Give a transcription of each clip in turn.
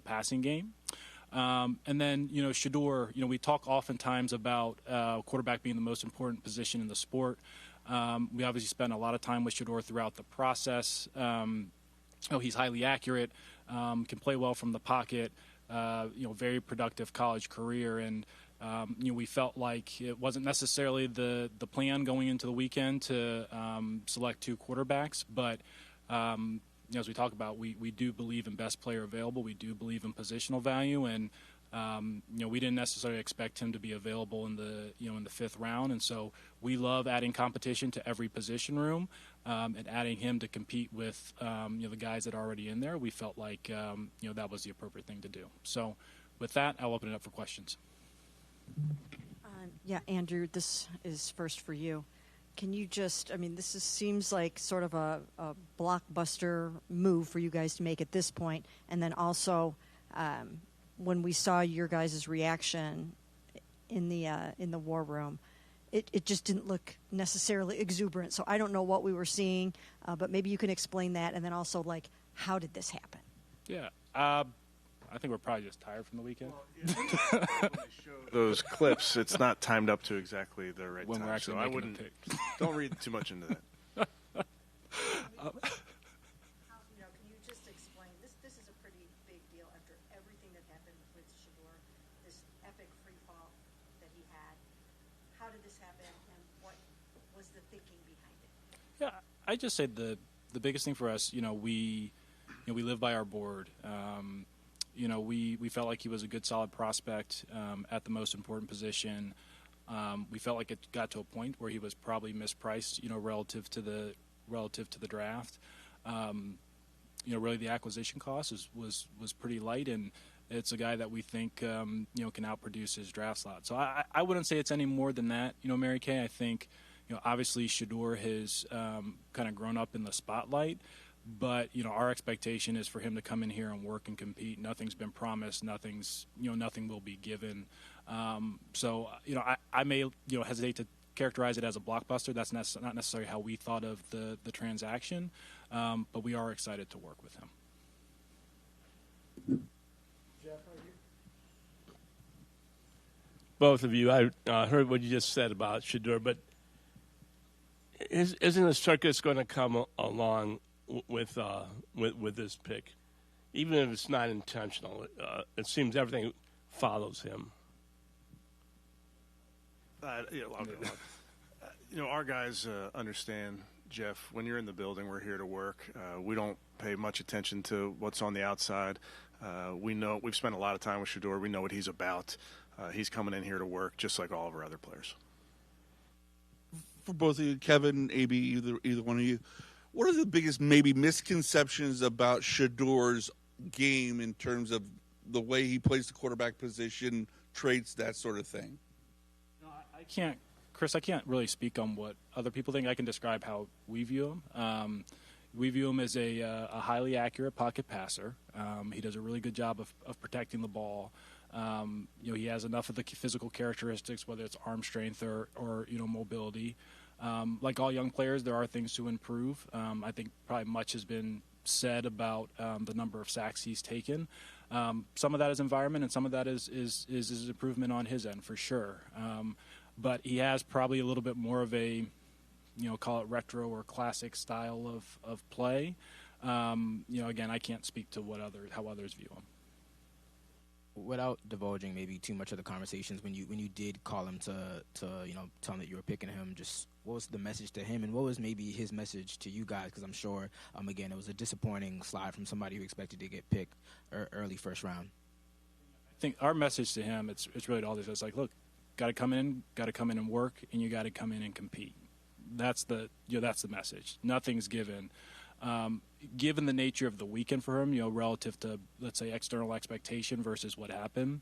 passing game. And then, Shedeur, we talk oftentimes about quarterback being the most important position in the sport. We obviously spent a lot of time with Shedeur throughout the process. He's highly accurate, can play well from the pocket, very productive college career. And, we felt like it wasn't necessarily the plan going into the weekend to select 2 quarterbacks, but as we talk about, we do believe in best player available. We do believe in positional value, and we didn't necessarily expect him to be available in the in the 5th round. And so we love adding competition to every position room and adding him to compete with the guys that are already in there. We felt like that was the appropriate thing to do. So with that, I'll open it up for questions. Yeah, Andrew, this is first for you. Can you this seems like sort of a blockbuster move for you guys to make at this point. And then also, when we saw your guys' reaction in the war room, it just didn't look necessarily exuberant. So I don't know what we were seeing, but maybe you can explain that. And then also, how did this happen? Yeah. I think we're probably just tired from the weekend. Well, when they show those clips, it's not timed up to exactly the right when time. We're actually so I wouldn't. Don't read too much into that. Can you just explain this? This is a pretty big deal after everything that happened with Shedeur, this epic free fall that he had. How did this happen, and what was the thinking behind it? Yeah, I just say the biggest thing for us, we live by our board. We felt like he was a good, solid prospect at the most important position. We felt like it got to a point where he was probably mispriced, relative to the draft. Really the acquisition cost was pretty light, and it's a guy that we think can outproduce his draft slot. So I wouldn't say it's any more than that. Mary Kay, I think obviously Shedeur has kind of grown up in the spotlight. But our expectation is for him to come in here and work and compete. Nothing's been promised. Nothing will be given. So I may hesitate to characterize it as a blockbuster. That's not necessarily how we thought of the transaction. But we are excited to work with him. Jeff, are you? Both of you, I heard what you just said about Shedeur, but isn't a circus going to come along with this pick, even if it's not intentional? It seems everything follows him. Our guys understand, Jeff. When you're in the building, we're here to work. We don't pay much attention to what's on the outside. We know we've spent a lot of time with Shedeur. We know what he's about. He's coming in here to work, just like all of our other players. For both of you, Kevin, AB, either one of you, what are the biggest maybe misconceptions about Shedeur's game in terms of the way he plays the quarterback position, traits, that sort of thing? No, I can't, Chris. I can't really speak on what other people think. I can describe how we view him. We view him as a highly accurate pocket passer. He does a really good job of protecting the ball. He has enough of the physical characteristics, whether it's arm strength or mobility. Like all young players, there are things to improve. I think probably much has been said about the number of sacks he's taken. Some of that is environment, and some of that is his improvement on his end, for sure. But he has probably a little bit more of a, call it retro or classic style of play. Again, I can't speak to how others view him. Without divulging maybe too much of the conversations, when you did call him to tell him that you were picking him, just what was the message to him, and what was maybe his message to you guys? Because I'm sure, again, it was a disappointing slide from somebody who expected to get picked early first round. I think our message to him, it's really all this. It's like, look, got to come in and work, and you got to come in and compete. That's the message. Nothing's given. Given the nature of the weekend for him, relative to, let's say, external expectation versus what happened,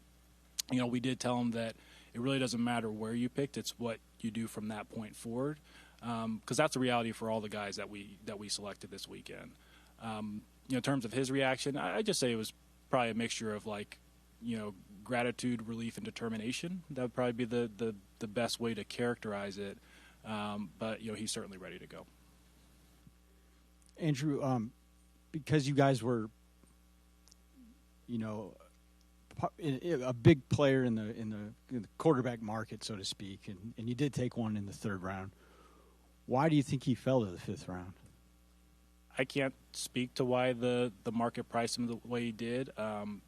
we did tell him that it really doesn't matter where you picked; it's what you do from that point forward. Because that's the reality for all the guys that we selected this weekend. In terms of his reaction, I just say it was probably a mixture of gratitude, relief, and determination. That would probably be the best way to characterize it. But he's certainly ready to go. Andrew, because you guys were a big player in the quarterback market, so to speak, and you did take one in the third round. Why do you think he fell to the fifth round? I can't speak to why the market priced him the way he did.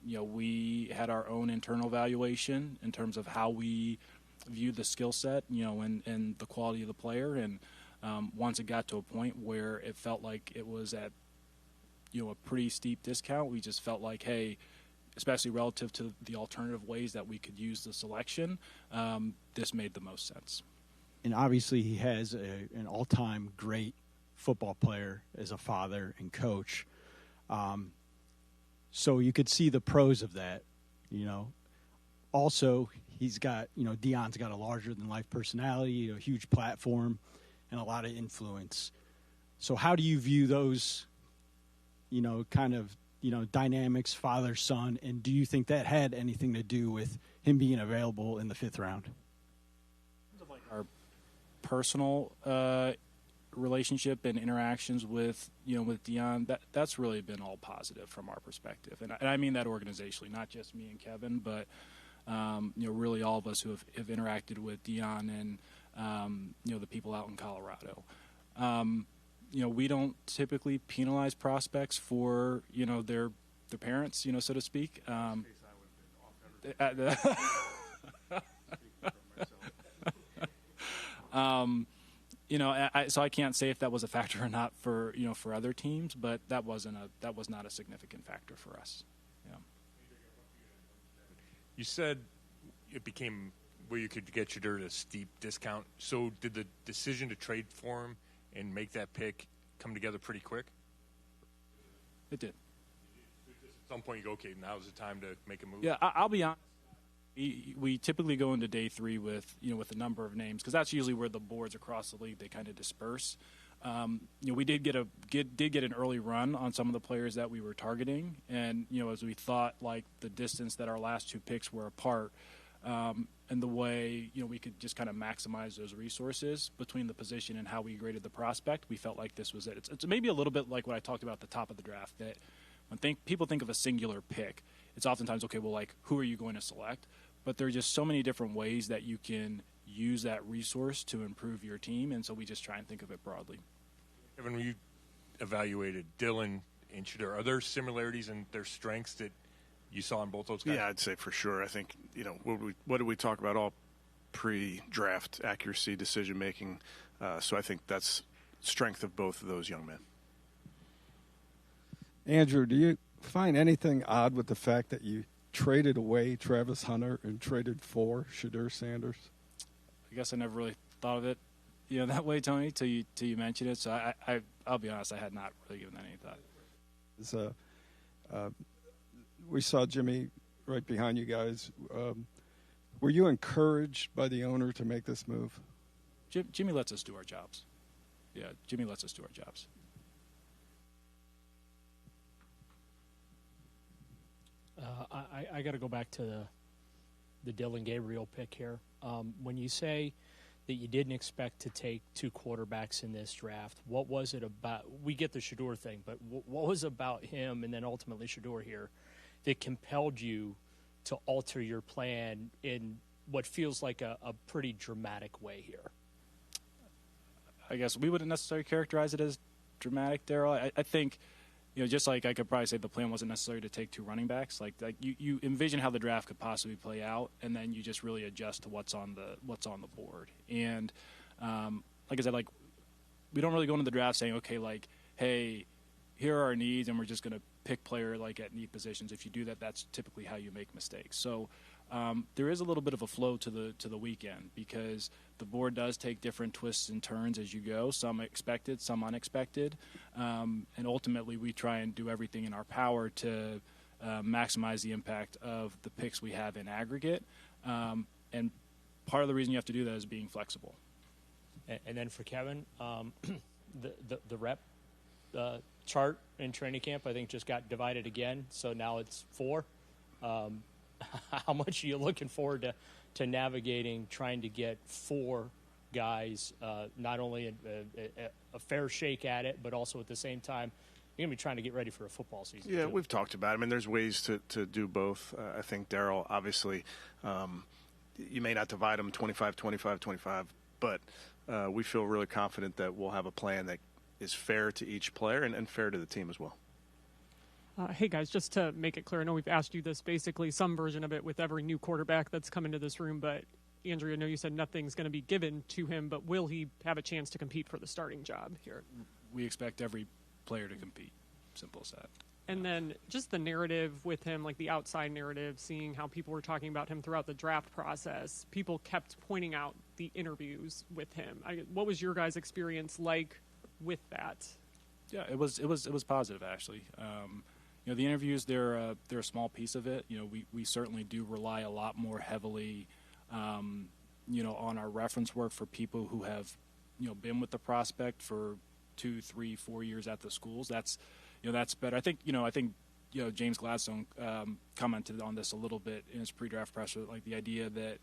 We had our own internal valuation in terms of how we viewed the skill set, and the quality of the player. And once it got to a point where it felt like it was at, a pretty steep discount, we just felt like, hey, especially relative to the alternative ways that we could use the selection, this made the most sense. And obviously he has an all-time great football player as a father and coach. So you could see the pros of that, Also, he's got, Deion's got a larger-than-life personality, a huge platform, and a lot of influence. So how do you view those, dynamics, father-son, and do you think that had anything to do with him being available in the fifth round? Our personal relationship and interactions with Deion, that's really been all positive from our perspective, and I mean that organizationally, not just me and Kevin, but really all of us who have interacted with Deion and the people out in Colorado. We don't typically penalize prospects for their parents, so to speak. So I can't say if that was a factor or not for for other teams, but that was not a significant factor for us. Yeah. You said it became where you could get Shedeur at a steep discount. So did the decision to trade for him and make that pick come together pretty quick? It did. At some point you go, okay, now's the time to make a move. Yeah, I'll be honest. We typically go into day three with a number of names, because that's usually where the boards across the league, they kind of disperse. We did get an early run on some of the players that we were targeting, and as we thought, like the distance that our last two picks were apart, and the way we could just kind of maximize those resources between the position and how we graded the prospect, we felt like this was it. It's maybe a little bit like what I talked about at the top of the draft, that when people think of a singular pick, it's oftentimes, okay, well, like, who are you going to select? But there are just so many different ways that you can use that resource to improve your team, and so we just try and think of it broadly. Kevin, when you evaluated Dylan and Shedeur, are there similarities in their strengths that you saw in both those guys? Yeah, I'd say for sure. I think, what did we talk about all pre-draft accuracy, decision-making? So I think that's strength of both of those young men. Andrew, do you find anything odd with the fact that you traded away Travis Hunter and traded for Shedeur Sanders? I guess I never really thought of it, that way, Tony, till you mentioned it. So I'll be honest, I had not really given that any thought. We saw Jimmy right behind you guys. Were you encouraged by the owner to make this move? Jimmy lets us do our jobs. Yeah, Jimmy lets us do our jobs. I got to go back to the Dylan Gabriel pick here. When you say that you didn't expect to take two quarterbacks in this draft, what was it about? We get the Shedeur thing, but what was about him and then ultimately Shedeur here that compelled you to alter your plan in what feels like a pretty dramatic way here? I guess we wouldn't necessarily characterize it as dramatic, Daryl. I think, just like I could probably say the plan wasn't necessarily to take two running backs. Like you envision how the draft could possibly play out, and then you just really adjust to what's on the board. And like I said, like we don't really go into the draft saying, okay, like, hey, here are our needs, and we're just going to pick player like at need positions. If you do that, that's typically how you make mistakes. So there is a little bit of a flow to the weekend, because the board does take different twists and turns as you go, some expected, some unexpected, and ultimately we try and do everything in our power to maximize the impact of the picks we have in aggregate, and part of the reason you have to do that is being flexible. And then for Kevin, the rep chart in training camp, I think, just got divided again, so now it's 4. How much are you looking forward to navigating trying to get 4 guys, not only a fair shake at it, but also at the same time, you're going to be trying to get ready for a football season. Yeah, too. we've talked about it. I mean, there's ways to do both. I think Darryl, obviously, you may not divide them 25, 25, 25, but we feel really confident that we'll have a plan that is fair to each player and fair to the team as well. Hey, guys, just to make it clear, I know we've asked you this basically some version of it with every new quarterback that's come into this room, but Andrew, I know you said nothing's going to be given to him, but will he have a chance to compete for the starting job here? We expect every player to compete. Simple as that. And then just the narrative with him, like the outside narrative, seeing how people were talking about him throughout the draft process, people kept pointing out the interviews with him. What was your guys' experience like with that? Yeah, it was positive, actually. The interviews, they're a small piece of it. We certainly do rely a lot more heavily, on our reference work for people who have, been with the prospect for 2, 3, 4 years at the schools. That's better. I think James Gladstone commented on this a little bit in his pre-draft presser, like the idea that,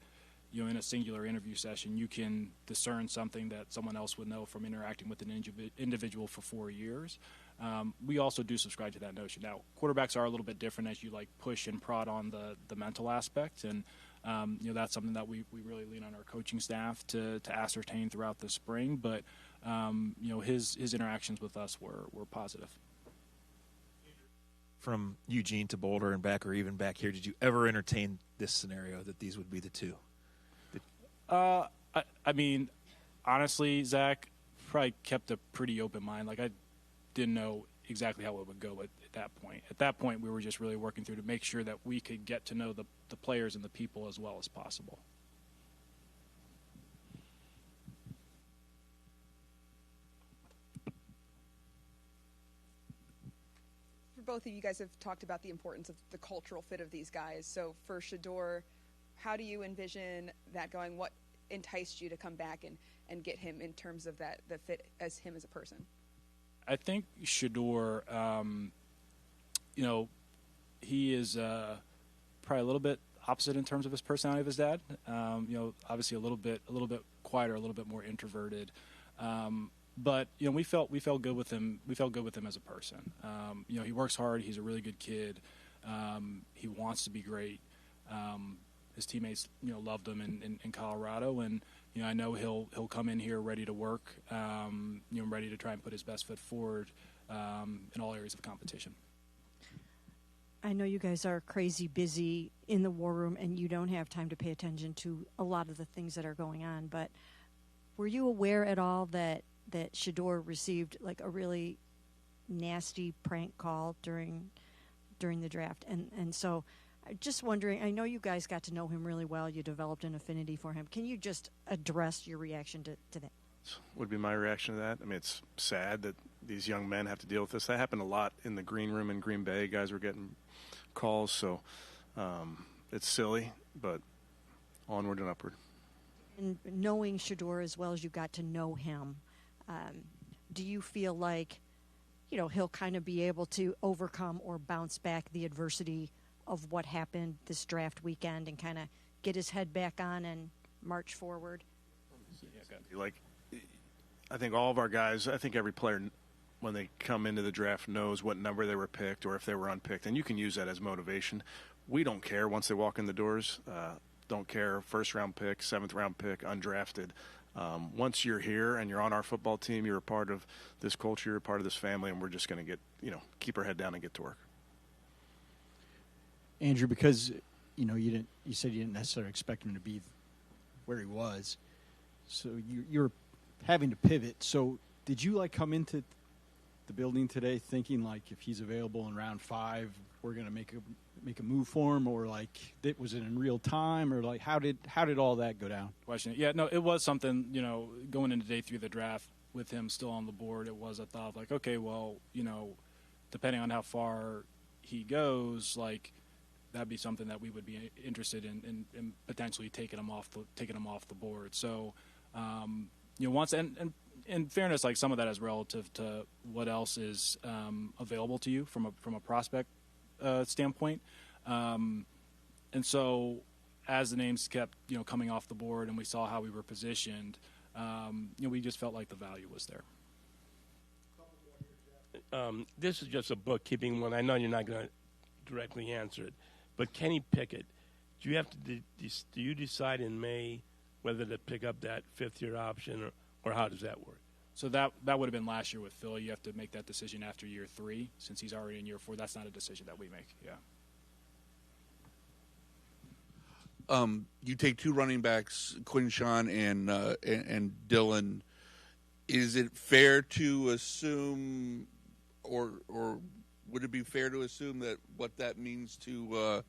in a singular interview session, you can discern something that someone else would know from interacting with an individual for 4 years. We also do subscribe to that notion. Now, quarterbacks are a little bit different as you push and prod on the mental aspect, and that's something that we really lean on our coaching staff to ascertain throughout the spring. But his interactions with us were positive. From Eugene to Boulder and back, or even back here, did you ever entertain this scenario that these would be the two? I mean, honestly, Zach, probably kept a pretty open mind. I didn't know exactly how it would go at that point. At that point, we were just really working through to make sure that we could get to know the players and the people as well as possible. For both of you guys have talked about the importance of the cultural fit of these guys. So for Shedeur, how do you envision that going? What enticed you to come back and get him in terms of the fit as him as a person? I think Shedeur, he is probably a little bit opposite in terms of his personality of his dad. Obviously a little bit quieter, a little bit more introverted. But we felt good with him. We felt good with him as a person. He works hard. He's a really good kid. He wants to be great. His teammates, loved him in Colorado, and I know he'll come in here ready to work, ready to try and put his best foot forward in all areas of competition. I know you guys are crazy busy in the war room, and you don't have time to pay attention to a lot of the things that are going on. But were you aware at all that Shedeur received a really nasty prank call during the draft, and so? Just wondering, I know you guys got to know him really well. You developed an affinity for him. Can you just address your reaction to that? Would be my reaction to that. I mean, it's sad that these young men have to deal with this. That happened a lot in the green room in Green Bay. Guys were getting calls, so it's silly, but onward and upward. And knowing Shedeur as well as you got to know him, do you feel like, he'll kind of be able to overcome or bounce back the adversity of what happened this draft weekend and kind of get his head back on and march forward? I think all of our guys, I think every player, when they come into the draft, knows what number they were picked or if they were unpicked, and you can use that as motivation. We don't care once they walk in the doors. Don't care, first-round pick, seventh-round pick, undrafted. Once you're here and you're on our football team, you're a part of this culture, you're a part of this family, and we're just going to keep our head down and get to work. Andrew, because you said you didn't necessarily expect him to be where he was, so you're having to pivot. So did you come into the building today thinking if he's available in round 5, we're going to make a move for him, or was it in real time, or how did all that go down? Question. Yeah, no, it was something. Going into day 3 of the draft with him still on the board, it was a thought of okay, well, depending on how far he goes, that'd be something that we would be interested in potentially taking him off the board. So, once and in fairness, some of that is relative to what else is available to you from a prospect standpoint. And so, as the names kept coming off the board, and we saw how we were positioned, we just felt like the value was there. this is just a bookkeeping one. I know you're not going to directly answer it, but Kenny Pickett, do you have to do you decide in May whether to pick up that fifth-year option, or how does that work? So that would have been last year with Phil. You have to make that decision after year 3, since he's already in year 4. That's not a decision that we make. Yeah. You take 2 running backs, Quinshawn and Dylan. Is it fair to assume, or would it be fair to assume that what that means to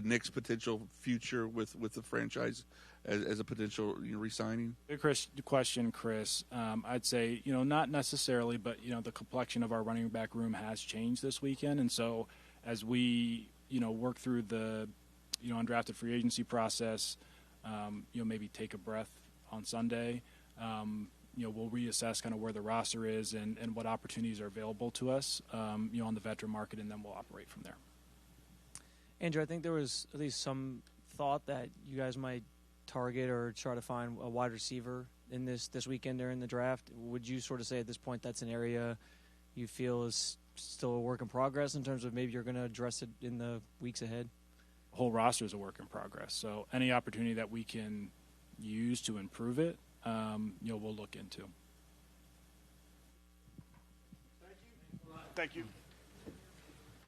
Nick's potential future with the franchise as a potential re-signing? Good question, Chris. I'd say not necessarily, but the complexion of our running back room has changed this weekend, and so as we work through the undrafted free agency process, maybe take a breath on Sunday. We'll reassess kind of where the roster is and what opportunities are available to us, on the veteran market, and then we'll operate from there. Andrew, I think there was at least some thought that you guys might target or try to find a wide receiver in this weekend during the draft. Would you sort of say at this point that's an area you feel is still a work in progress in terms of maybe you're going to address it in the weeks ahead? The whole roster is a work in progress. So any opportunity that we can use to improve it, we'll look into. Thank you.